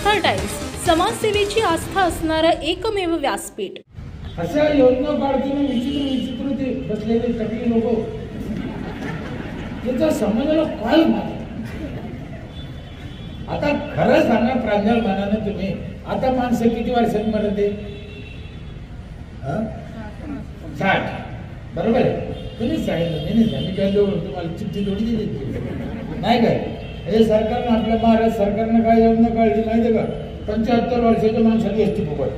आस्था times, समाजसेवेची आस्था असणारं एकमेव व्यासपीठ। अशा योजना काढताना विचित्र विचित्र ते बसलेले टकले लोक, त्याचा समाजाला काय माहिती? आता खरं सांगा प्रांजळ मनाने तुम्ही, आता माणसं किती वर्षांत मरते? 60, बरोबर आहे? तुम्ही सांगितलं मी काय तुम्हाला चिठ्ठी थोडी दिली नाही काय? हे सरकारनं, आपल्या महाराष्ट्र सरकारनं काय योजना काढली माहिती का? 75 वर्षाच्या माणसाला एसटी फुकट.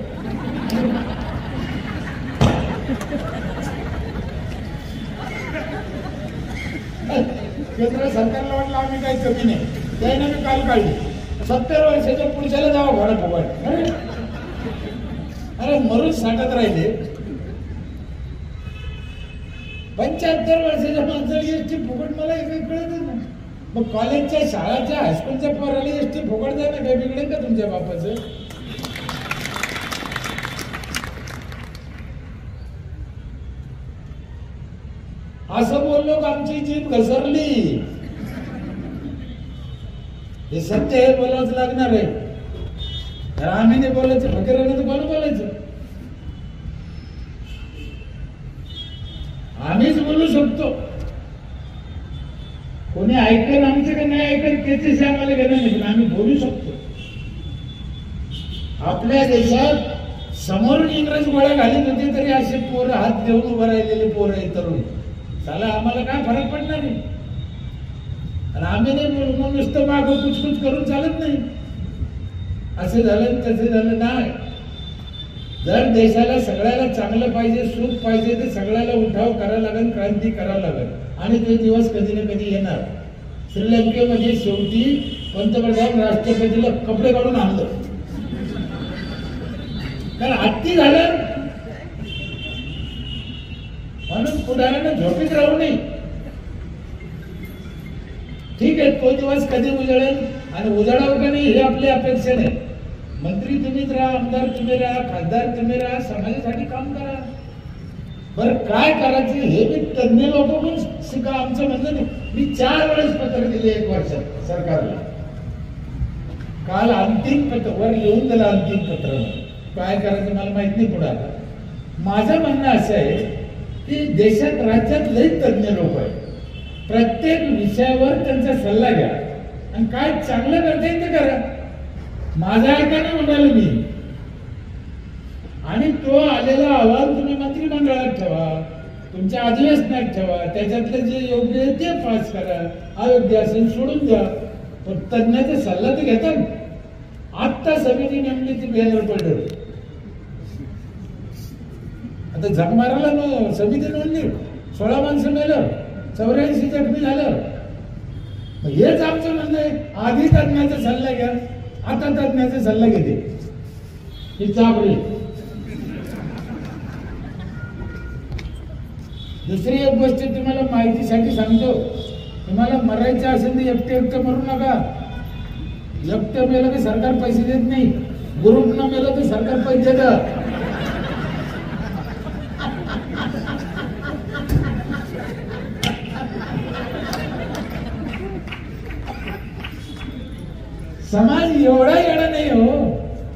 केंद्र सरकारला वाटलं आम्ही काही कमी नाही, त्याने मी काल काढली 70 वर्षाच्या पुढच्याला जावं भाडं फुकट. अरे मरून साठत राहिले. 75 वर्षाच्या माणसाला एसटी फुकट, मला काही कळतच नाही. मग कॉलेजच्या, शाळाच्या, हायस्कूलच्या पोराला एसटी फुकट द्या ना, काय बिघडेल का तुमच्या बापाचं? असं बोललो का आमची जीभ घसरली. हे सत्य हे बोलावंच लागणार आहे. तर आम्ही नाही बोलायचं, फकीराने तर कोण बोलायचं? आम्हीच बोलू शकतो. कोणी ऐकन आमचं का नाही ऐकन त्याच्याशी आम्हाला घेणं नाही, पण आम्ही बोलू शकतो. आपल्या देशात समोरून इंग्रज गोळ्या घालीत होते तरी असे पोरं हात घेऊन उभं राहिलेले पोरं आहेत तरुण. त्याला आम्हाला काय फरक पडणार नाही. आणि आम्ही नाही म्हणून नुसतं मागं कुचकुच करून चालत नाही. असं झालं तसं झालं नाही. जर देशाला सगळ्याला चांगलं पाहिजे, सुख पाहिजे, तर सगळ्याला उठाव करावं लागेल, क्रांती करावं लागेल. आणि ते दिवस कधी ना कधी येणार. श्रीलंकेमध्ये शेवटी पंतप्रधान राष्ट्रपतीला कपडे काढून आणलं, कारण हत्ती झालं. म्हणून पुढाऱ्यानं झोपीत राहू नये. ठीक आहे, तो दिवस कधी उजळेल आणि उजळावं का नाही हे आपली अपेक्षा नाही. मंत्री तुम्हीच राहा, आमदार तुम्ही राहा, खासदार तुम्ही राहा, समाजासाठी काम करा. बरं काय करायचं हे मी तज्ञ लोक पण शिका. आमचं म्हणणं नाही. मी 4 वेळेस पत्र दिले 1 वर्षात सरकारला. काल अंतिम पत्र वर येऊन दिलं. अंतिम पत्र काय करायचं मला माहित नाही. पुढे माझं म्हणणं असं आहे की देशात, राज्यात लई तज्ञ लोक आहेत. प्रत्येक विषयावर त्यांचा सल्ला घ्या आणि काय चांगलं करता येईल ते करा. माझा ऐका नाही म्हणालो मी. आणि तो आलेला अहवाल तुम्ही मंत्रिमंडळात ठेवा, तुमच्या अधिवेशनात ठेवा, त्याच्यातलं जे योग्य आहे ते पास करा. अयोग्य असेल सोडून द्या, पण तज्ञाचा सल्ला तर घेतात. आत्ता समिती नेमली ती बॅनर पडलं. आता झक मारायला समिती नोंदली, 16 माणसं मेलं, 84 जखमी झालं. हेच आमचं म्हणणं आहे. आधी तज्ञाचा सल्ला घ्या, आता तज्ञाचा सल्ला घेते ही चाबरी. दुसरी एक गोष्ट तुम्हाला माहितीसाठी सांगतो. तुम्हाला मरायचं असेल तर एकटं मरू नका. एकटं मेलं की सरकार पैसे देत नाही. ग्रुपनं मेलं तर सरकार पैसे देतं. समाज एवढा येडा नाही हो.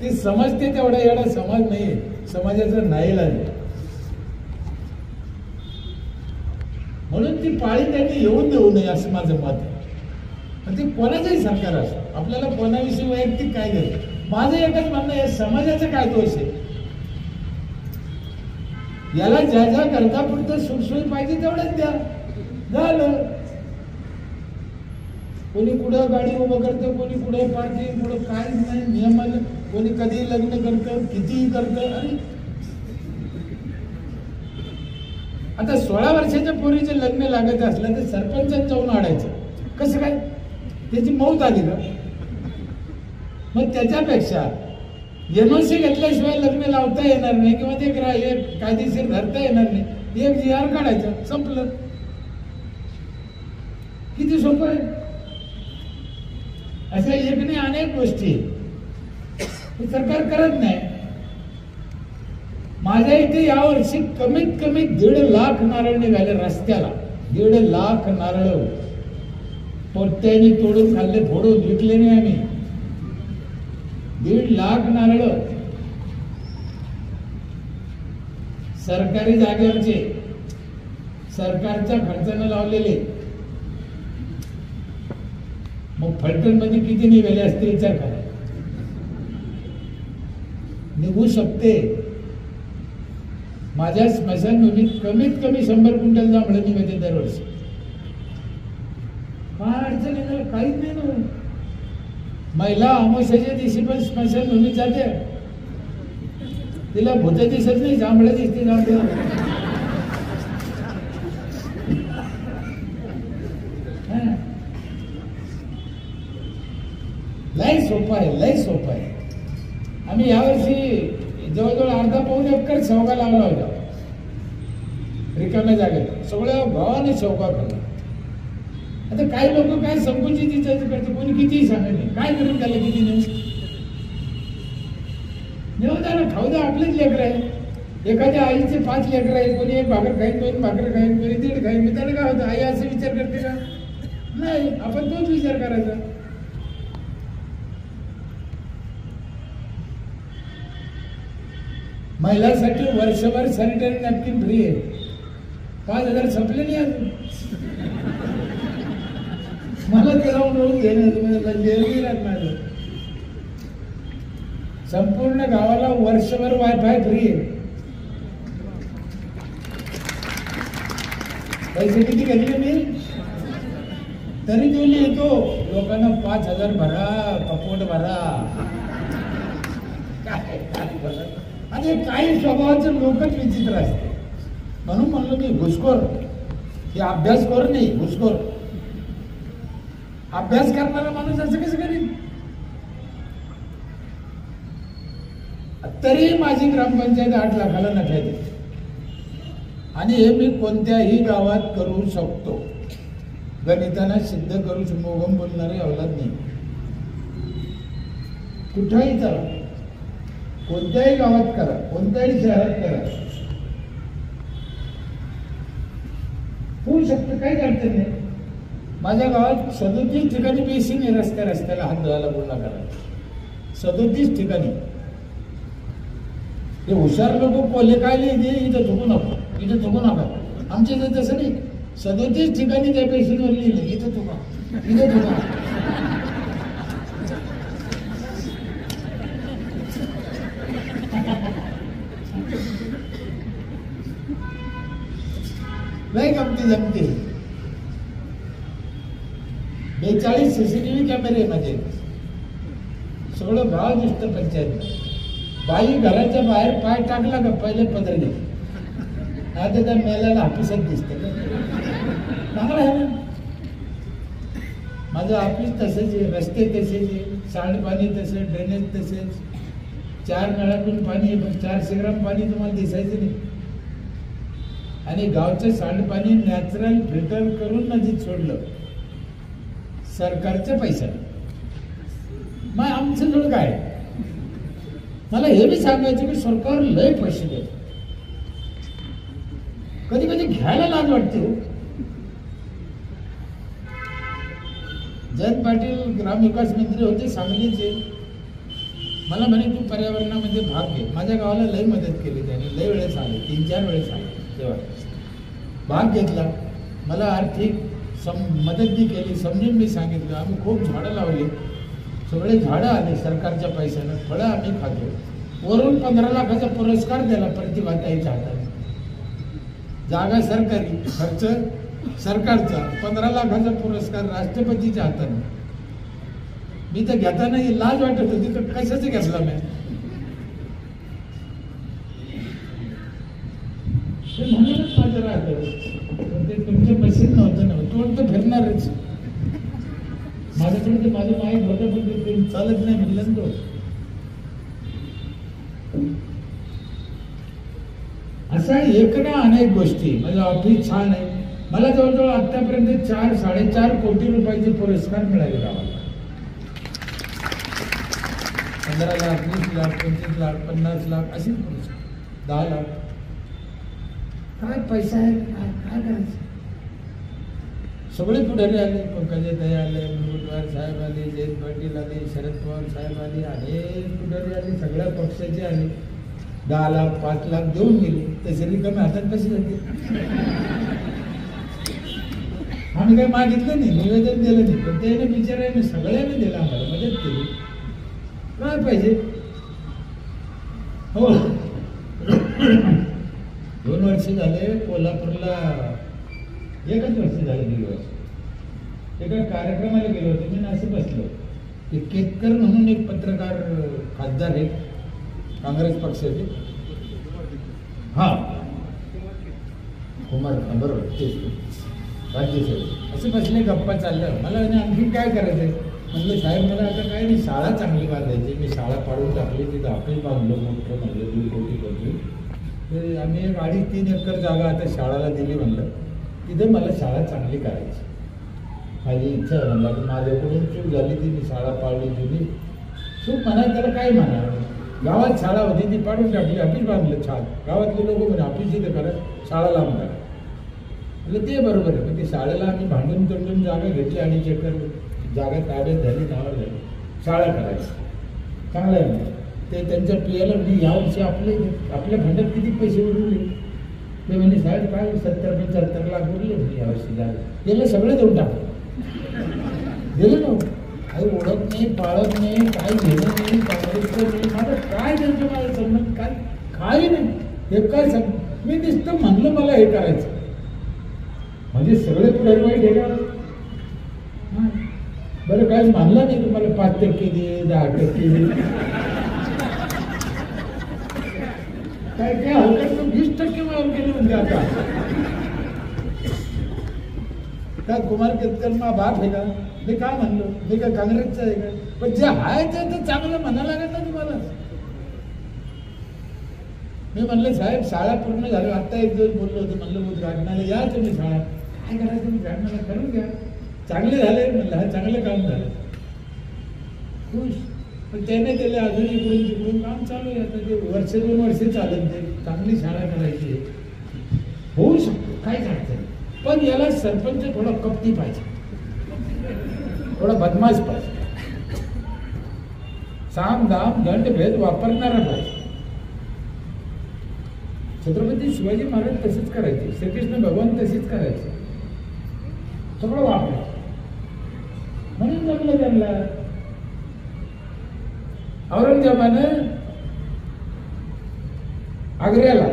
ते समजते तेवढा येडा समाज नाही. समाजाचं नाही लागलं म्हणून ती पाळी त्यांनी येऊन देऊ नये असं माझं मत आहे. ते कोणाचंही सरकार असो, आपल्याला कोणाविषयी वैयक्तिक काय घ्यायचं. माझं एकच म्हणणं आहे, समाजाचा काय दोष आहे? याला ज्या ज्या करता पुरतं सुखसोयी पाहिजे तेवढंच द्या, झालं. कोणी कुठं गाडी उभं करतं, कोणी कुठं पार्किंग, कुठं काय नाही नियमानं, कोणी कधी लग्न करतं, कितीही करतं. आणि आता 16 वर्षाच्या पोरीचे लग्न लागत असलं तर सरपंचात जाऊन आणायचं कसं काय? त्याची मौत आली का? मग त्याच्यापेक्षा NOC घेतल्याशिवाय लग्न लावता येणार नाही किंवा ते कायदेशीर धरता येणार नाही. एक GR काढायचा, संपलं. किती सोपं आहे. अशा एकने अनेक गोष्टी सरकार करत नाही. माझ्या इथे यावर्षी कमीत कमी 1.5 लाख नारळ निघाले रस्त्याला. 1.5 लाख नारळ पोत्याने तोडून खाल्ले, फोडून विकले नाही आम्ही. 1.5 लाख नारळ सरकारी जागेवरचे सरकारच्या खर्चानं लावलेले. मग फलटण मध्ये किती निघाले असते विचार करा. निघू शकते. माझ्या स्मशानभूमीत कमीत कमी 100 क्विंटल जांभळं निघते दरवर्षी. काय अडचण येणार? काहीच नाही ना. महिला अमावस्याच्या दिवशी पण स्मशानभूमीत जाते. तिला भूत दिसत नाही, जांभळं दिसते. जांभळं लय सोपं आहे, लय सोपं आहे. आम्ही यावर्षी जवळजवळ अर्धा पाऊण एकर शेवगा लावला होता रिकाम्या जागेत. सगळ्या भावाने शेवगा खाल्ला. आता काही लोक काय संकुचित विचारायचं करते. कोणी कितीही सांगत काय करून त्याला किती नेऊ द्या ना, खाऊ द्या. आपलेच लेकर आहे. एखाद्या आईचे 5 लेकर आहेत. कोणी 1 भाकर खाईन, 2 भाकर खाईन, कोणी 1.5 खाईन. मी त्याला काय होतं? आई असं विचार करते का? नाही. आपण तोच विचार करायचा. महिलांसाठी वर्षभर सॅनिटरी नॅपकिन फ्री आहे. 5,000 संपले नाही अजून. मला ते राहून घेणं माझं. संपूर्ण गावाला वर्षभर वायफाय फ्री आहे. पैसे किती घेतले मी? तरी देऊन येतो. लोकांना 5,000 भरा, कपोट भरा. आणि काही स्वभावाचे लोकच विचित्र असते. म्हणून म्हणलो मी घुसखोर. हे अभ्यासखोर नाही, घुसखोर. अभ्यास करणारा माणूस असं कसं करीन? तरी माझी ग्रामपंचायत 8 लाखाला नफ्यात आहे. आणि हे मी कोणत्याही गावात करू शकतो. गणिताना सिद्ध करू शकतो. मोगम बोलणारे अवलाद नाही. कुठेही चला, कोणत्याही गावात करा, कोणत्याही शहरात करा, होऊ शकतं. काहीच अडचण नाही. माझ्या गावात 37 ठिकाणी बेसिंग आहे. रस्त्याला हात धुवायला बोलला करा. 37 ठिकाणी. ते हुशार लोक कोले काय लिहिले, इथं थुकू नको, इथं थुकू नका. आमच्या इथं तसं नाही. 37 ठिकाणी त्या बेसिंगवर लिहिलं, इथं थुका, इथं थुका. लय गमती जमते. 42 CCTV कॅमेरे माझे. सगळं गाव दिसतं पंचायत. बाई घराच्या बाहेर पाय टाकला का पहिले पदर घे. आता त्या मेल्याला ऑफिसात दिसते. चांगलं आहे ना. माझं ऑफिस तसंच आहे. रस्ते तसेच आहे. सांडपाणी तसं, ड्रेनेज तसेच. 4 नळातून पाणी आहे, पण 400 ग्राम पाणी तुम्हाला दिसायचं नाही. आणि गावचं सांडपाणी नॅचरल फिल्टर करून नदीत सोडलं सरकारच्या पैशाने. मग आमचं जवळ काय? मला हे बी सांगायचं की सरकार लय पैसे देत. कधी कधी घ्यायला लाज वाटते. जयंत पाटील ग्रामविकास मंत्री होते सांगलीचे. मला म्हणे तू पर्यावरणामध्ये भाग घे. माझ्या गावाला लय मदत केली त्याने. लय वेळेस आले, 3-4 वेळेस आले. तेव्हा भाग घेतला. मला आर्थिक मदत बी केली. समजून मी सांगितलं. आम्ही खूप झाडं लावली. सगळे झाडं आले सरकारच्या पैशानं. फळं आम्ही खातो. वरून 15 लाखाचा पुरस्कार दिला प्रतिभाताईच्या हाताने. जागा सरकारी, खर्च सरकारचा. 15 लाखाचा पुरस्कार राष्ट्रपतीच्या हाताने. मी तर घेताना लाज वाटत होती. तर कशाच घेतला मी? ते म्हणूनच माझं राहतं. ते तुमचं मशीन नव्हतं ना. तोड तर फिरणारच. माझ्याकडे ते माझं माहीत होतं, पण ते चालत नाही म्हणलं ना तो. असा एक ना अनेक गोष्टी. माझं ऑफिस छान आहे. मला जवळजवळ आतापर्यंत 4-4.5 कोटी रुपयाचे पुरस्कार मिळाले गावाला. 15 लाख, 20 लाख, 25 लाख, 50 लाख असे पुरस्कार. 10 लाख. काय पैसा आहे? काय करायचं? सगळे पुढारी आले, पंकजाताई आले, मुनगंटीवार साहेब आले, जयंत पाटील आले, शरद पवार साहेब आले, अनेक पुढारी आले, सगळ्या पक्षाचे आले. 10 लाख 5 लाख देऊन गेले. तसे रिकामे हातात कसे जाते? आम्ही काही मागितलं नाही, निवेदन दिलं नाही, पण त्याने बिचाराने सगळ्यांनी दिलं, आम्हाला मदत केली. काय पाहिजे हो. 2 वर्ष झाले कोल्हापूरला, 1च वर्ष झाले, 1.5 वर्ष. एका कार्यक्रमाला गेलो होतो मी, असं बसलो की केतकर म्हणून एक पत्रकार खासदार आहेत काँग्रेस पक्षाचे, हा कुमार, बरोबर तेच राज्यसभा. असे बसले, गप्पा चाललं. मला आणखी काय करायचंय म्हणलं, साहेब मला आता काय नाही, शाळा चांगली बांधायची. मी शाळा पाडून टाकली, तिथं अपील बांधलं मोठं, म्हणलं 2 कोटी करून. तर आम्ही 2.5-3 एकर जागा आता शाळाला दिली. म्हणलं तिथे मला शाळा चांगली करायची, माझी इच्छा आहे. म्हणलं माझ्याकडून चूक झाली, ती मी शाळा पाडली जुनी. चूक म्हणा, त्याला काय म्हणा. गावात शाळा होती ती पाडून टाकली, ऑफिस बांधलं छान. गावातले लोक म्हणे ऑफिस इथं करा, शाळा लांब करा. म्हटलं ते बरोबर आहे. पण ते शाळेला आम्ही भांडून तोडून जागा घेतली आणि चक्कर जागा ताब्यात झाली, नावावर झाली, शाळा करायची. चांगलं आहे म्हणजे. ते त्यांच्या पियाला म्हणजे यावर्षी आपल्या खंडात किती पैसे उरले? ते म्हणजे साहेब काय 70-75 लाख उरले म्हणजे यावर्षी जागा. त्याला सगळं देऊन टाकलं, दिलं ना. काही ओळख नाही, पाळत नाही, काय घेणं नाही, काँग्रेसचं नाही. माझं काय त्यांचं मला संबंध काय नाही. हे काय मी नुसतं म्हणलं मला हे करायचं म्हणजे सगळे पुढे वाईट आहे का? बरं काय मानलं नाही तुम्हाला 5% दे, 10% दे, काय काय हलकट 20% मिळून गेले म्हणजे आता काय कुमार केतकर मा बाप आहे का? मी काय म्हणलो, मी काय काँग्रेसचं आहे का? पण जे आहे ते चांगलं म्हणायला लागत ना तुम्हाला. मी म्हणलं साहेब शाळा पूर्ण झाली. आता एक दिवस बोललो होतो, म्हणलं उद्घाटनाला या तुम्ही, शाळा काय करायचं उद्घाटनाला करून घ्या. चांगले झाले म्हणलं, हा चांगलं काम झालं, खुश. पण त्याने केले, अजून इकडून तिकडून काम चालू आहे. आता ते 1-2 वर्ष चालेल, ते चांगली शाळा करायची होऊ शकतो, काय अडचण. पण याला सरपंच थोडा कपटी पाहिजे, थोडा बदमाश पाहिजे, साम दाम दंड भेद वापरणारा पाहिजे. छत्रपती शिवाजी महाराज तसेच करायचे, श्रीकृष्ण भगवान तसेच करायचे, सगळं वापरायचं. म्हणून जमलं त्यांना. औरंगजेबानं आग्र्याला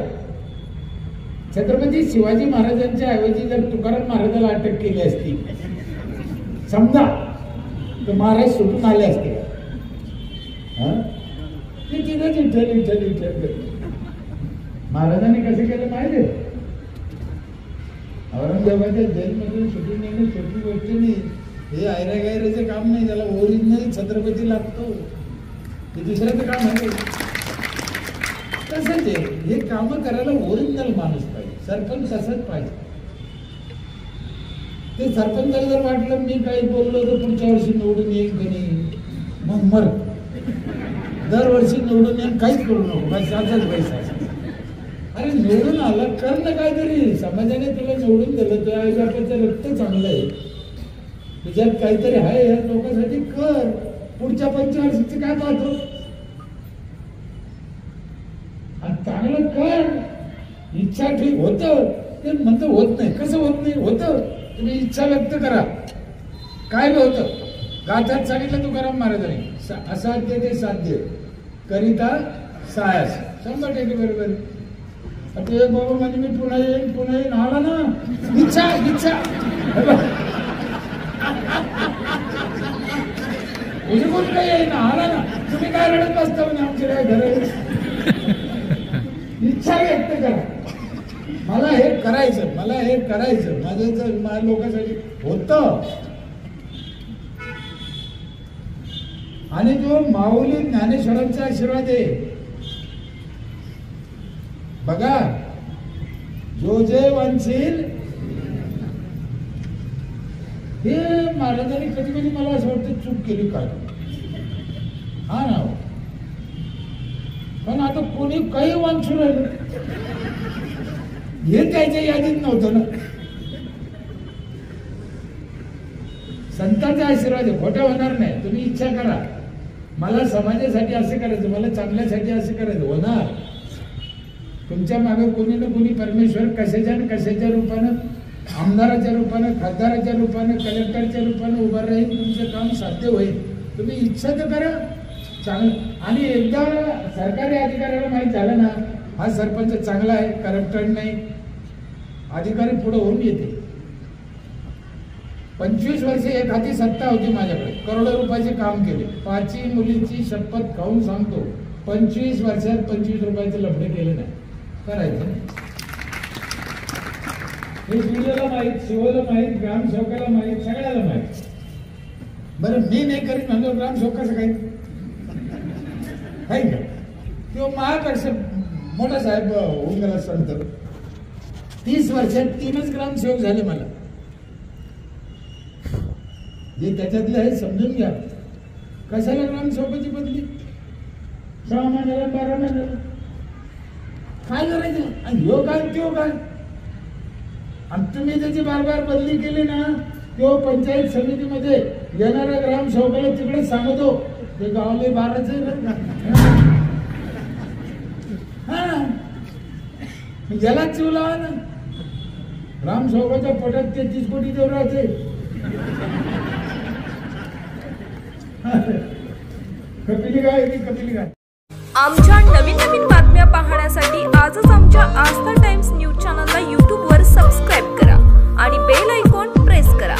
छत्रपती शिवाजी महाराजांच्या ऐवजी जर तुकाराम महाराजाला अटक केली असती समजा, तर महाराज सुटून आले असते का? ते तिथंच इठ्ठल. महाराजांनी कसं केलं माहिती? औरंगजेबाच्या जेलमधून सुटून येणं सोपी गोष्ट नाही. हे आयऱ्या काम नाही, त्याला ओरिजिनल छत्रपती लागतो. ते दुसऱ्याचं काम आहे तसंच आहे. हे कामं करायला ओरिजिनल माणूस पाहिजे, सरपंच तसंच पाहिजे. ते सरपंचाला जर वाटलं मी काही बोललो तर पुढच्या वर्षी निवडून येईल का नाही, मग मर. दरवर्षी निवडून येईल, काहीच करू नको, पैसाचाच पैसा. अरे निवडून आलं कर ना काहीतरी, समाजाने तुला निवडून दिलं, तुझ्या आईबापाचं रक्त चांगलं आहे, तुझ्यात काहीतरी आहे, या लोकांसाठी कर. पुढच्या 5 काय पाहतो, आणि चांगलं कर. इच्छा ठीक होतं, ते म्हणतं होत नाही. कसं होत नाही? होतं. तुम्ही इच्छा व्यक्त करा, काय होतं. गाथात सांगितलं तुकाराम महाराजांनी, असाध्य ते साध्य करिता सायास. 100% बरोबर. ते बाबा म्हणजे मी पुन्हा येईन आला ना, इच्छा कोण काही येईन आला ना, तुम्ही काय रडत बसता म्हणजे आमचे काय घर. इच्छा व्यक्त करा, मला हे करायचं, माझ्या लोकांसाठी होतं. आणि जो माऊली ज्ञानेश्वरांचा आशीर्वाद आहे बघा, जो जे वांछील. हे महाराजांनी कधी कधी मला असं वाटतं चूक केली काय, हा ना. पण आता कोणी काही वांछू राहिलं, हे त्याच्या यादीत नव्हतं ना. संतांचा आशीर्वाद आहे, खोटं होणार नाही. तुम्ही इच्छा करा, मला समाजासाठी असं करायचं, मला चांगल्यासाठी असं करायचं, होणार. तुमच्या मागे कोणी ना कोणी परमेश्वर कशाच्या न कशाच्या रूपानं, आमदाराच्या रूपानं, खासदाराच्या रूपानं, कलेक्टरच्या रूपानं उभं राहील, तुमचं काम साध्य होईल. तुम्ही इच्छा तर करा चांगलं. आणि एकदा सरकारी अधिकाऱ्याला माहीत झालं ना, हा सरपंच चांगला आहे, करप्टेड नाही, अधिकारी पुढे होऊन येते. 25 वर्षे एक हाती सत्ता होती माझ्याकडे, करोडो रुपयाचे काम केले. 5 मुलींची शपथ खाऊन सांगतो, 25 वर्षात 25 रुपयाचे लफडे केले नाही. करायचं हे सूर्याला माहीत, शिवला माहीत, ग्रामसेवकाला माहीत, सगळ्याला माहीत. बरं मी नाही करीत म्हणतो, ग्रामसेवकाचं काही का? किंवा महापेक्षा मोठा साहेब होऊन गेला संत. 30 वर्षात 3च ग्रामसेवक झाले मला. जे त्याच्यातले आहे समजून घ्या. कशाला ग्रामसेवकाची बदली? 6 महिन्याला 12 महिन्याला काय करायचं? आणि ह्यो काय त्यो काय? आणि तुम्ही त्याची बार बार बदली केली ना, तो पंचायत समितीमध्ये येणाऱ्या ग्रामसेवकाला तिकडे सांगतो, ते गावले 12च याला चिव लावा ना. ग्रामसेवकाच्या पोटात 33 कोटी देव राहते. कपिली गाय, कपिली गाय. आमच्या नवीन नवीन बातम्या पाहण्यासाठी आजच आमच्या आस्था टाइम्स न्यूज चॅनलला YouTube वर सबस्क्राईब करा आणि बेल आयकॉन प्रेस करा.